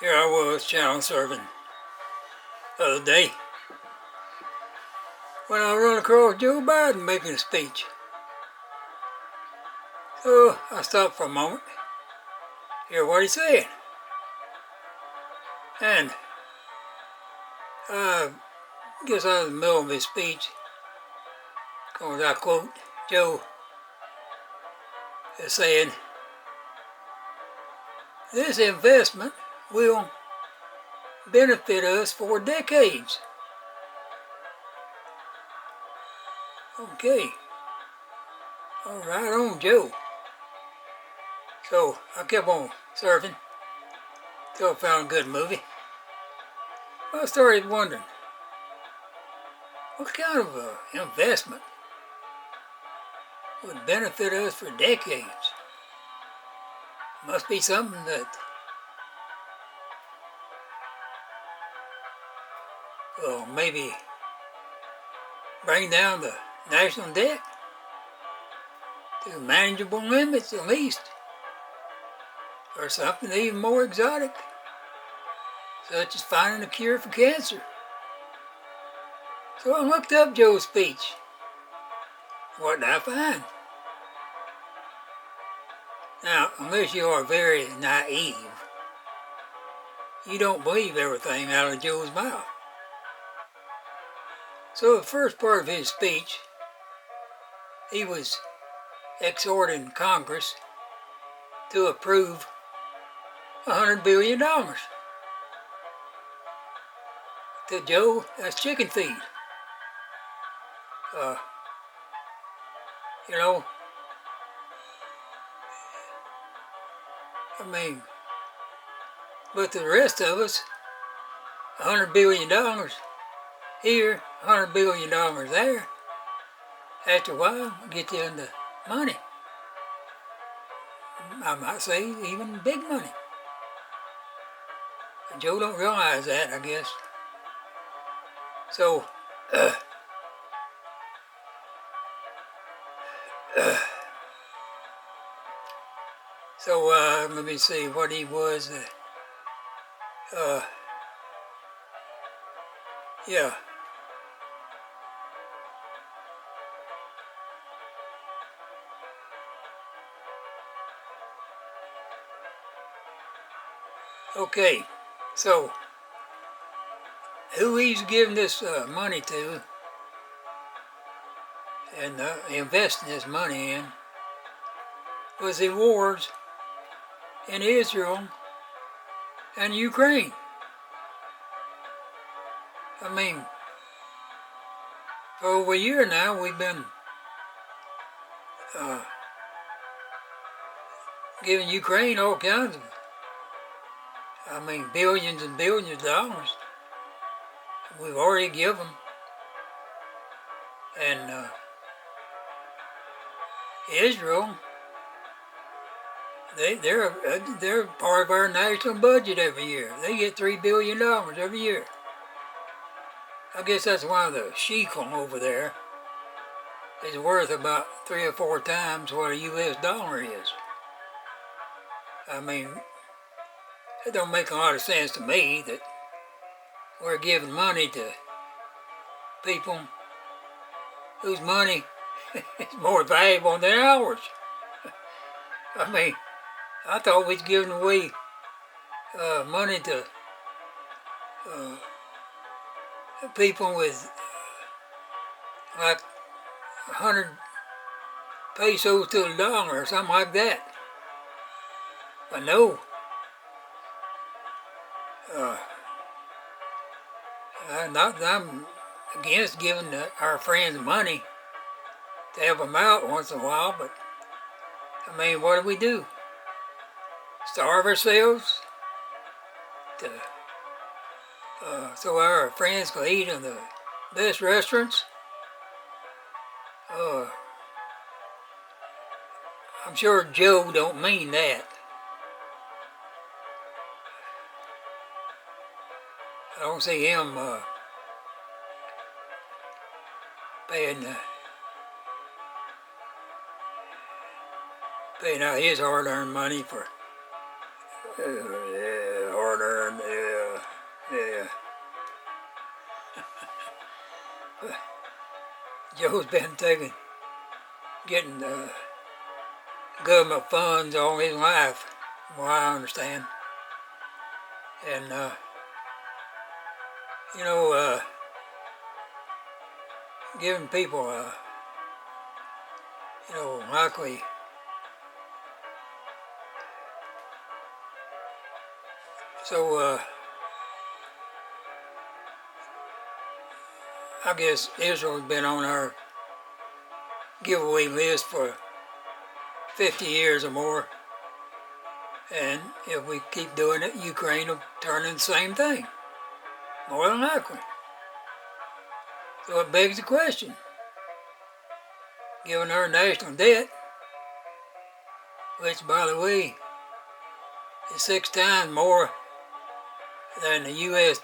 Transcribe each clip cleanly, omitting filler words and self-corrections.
Here I was channel surfing the other day when I run across Joe Biden making a speech. So I stopped for a moment, hear what he said. And I guess I was in the middle of his speech, because I quote Joe as saying, "This investment will benefit us for decades." Okay, all right on, Joe. So I kept on surfing till I found a good movie. I started wondering, what kind of investment would benefit us for decades? Must be something that will maybe bring down the national debt to manageable limits at least, or something even more exotic, such as finding a cure for cancer. So I looked up Joe's speech. What did I find? Now, unless you are very naive, you don't believe everything out of Joe's mouth. So the first part of his speech, he was exhorting Congress to approve $100 billion. To Joe, that's chicken feed. You know, I mean, but the rest of us, $100 billion here, $100 billion there, after a while, get you into money. I might say even big money. But Joe don't realize that, I guess. So, let me see what he was. Yeah. Okay, so who he's giving this money to and investing this money in was the wars in Israel and Ukraine. I mean, for over a year now, we've been giving Ukraine all kinds of, billions and billions of dollars. We've already given them. And Israel, they're part of our national budget every year. They get $3 billion every year. I guess that's why the shekel over there is worth about 3 or 4 times what a U.S. dollar is. I mean, it don't make a lot of sense to me that we're giving money to people whose money is more valuable than ours. I mean, I thought we was giving away money to people with like 100 pesos to the dollar or something like that. But no. I'm against giving our friends money to help them out once in a while, but I mean, what do? Starve ourselves to, so our friends can eat in the best restaurants? I'm sure Joe don't mean that. I don't see him paying out his hard-earned money for hard-earned Joe's been getting government funds all his life, from what I understand. And, you know, giving people, you know, likely, so, I guess Israel's been on our giveaway list for 50 years or more. And if we keep doing it, Ukraine will turn into the same thing, more than likely. So it begs the question, given our national debt, which, by the way, is 6 times more than the U.S.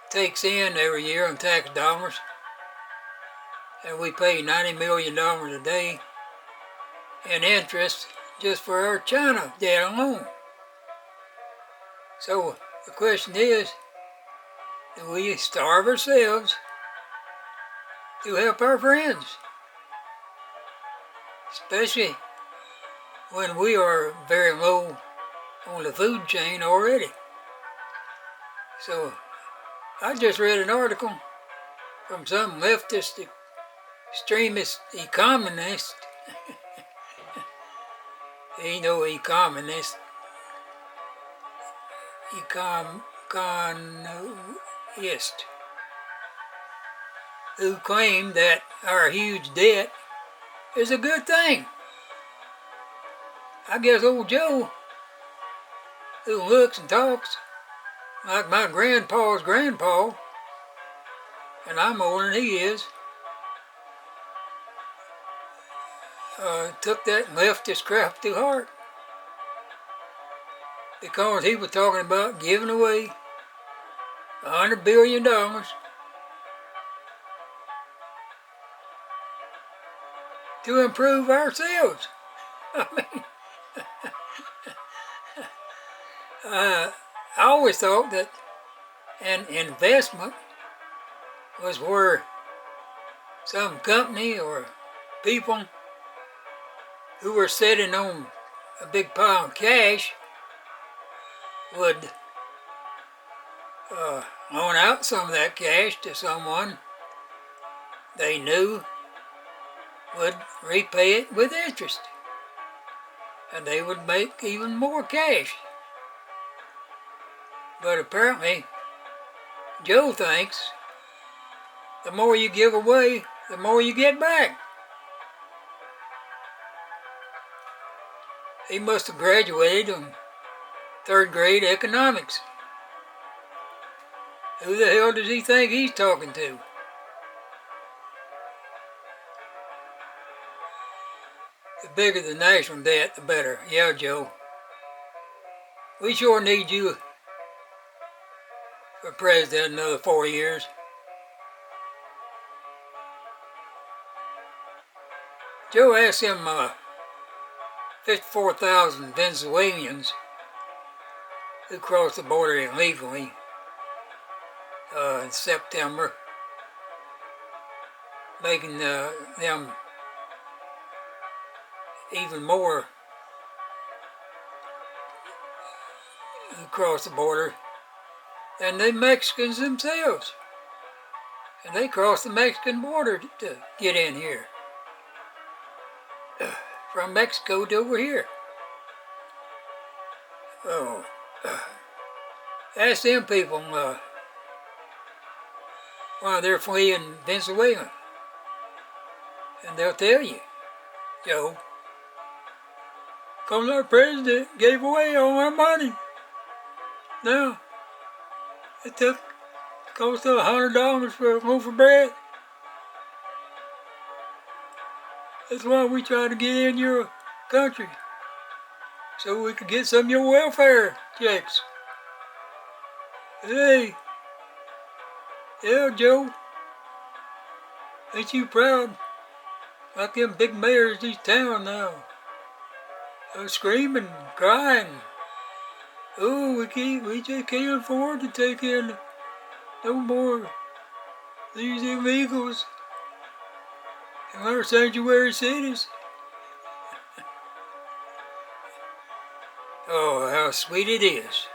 takes in every year in tax dollars, and we pay $90 million a day in interest just for our China debt alone. So the question is, do we starve ourselves to help our friends? Especially when we are very low on the food chain already. So I just read an article from some leftist extremist economist. Ain't no economist. Economist. Who claimed that our huge debt is a good thing. I guess old Joe, who looks and talks like my grandpa's grandpa, and I'm older than he is, took that leftist crap to heart. Because he was talking about giving away $100 billion to improve ourselves. I mean, I always thought that an investment was where some company or people who were sitting on a big pile of cash would loan out some of that cash to someone they knew would repay it with interest, and they would make even more cash. But apparently, Joe thinks the more you give away, the more you get back. He must have graduated in 3rd grade economics. Who the hell does he think he's talking to? The bigger the national debt, the better. Yeah, Joe. We sure need you for president another 4 years. Joe asked him 54,000 Venezuelans who crossed the border illegally in September, making them even more who crossed the border than the Mexicans themselves. And they crossed the Mexican border to get in here. From Mexico to over here. Oh, ask them people why they're fleeing Venezuela. And they'll tell you, Joe, because our president gave away all our money. Now, it cost $100 for a loaf of bread. That's why we try to get in your country, so we could get some of your welfare checks. Hey, yeah, Joe, ain't you proud? Like them big mayors of these towns now, screaming, crying. Oh, we just can't afford to take in no more these illegals. Our sanctuary cities. Oh, how sweet it is.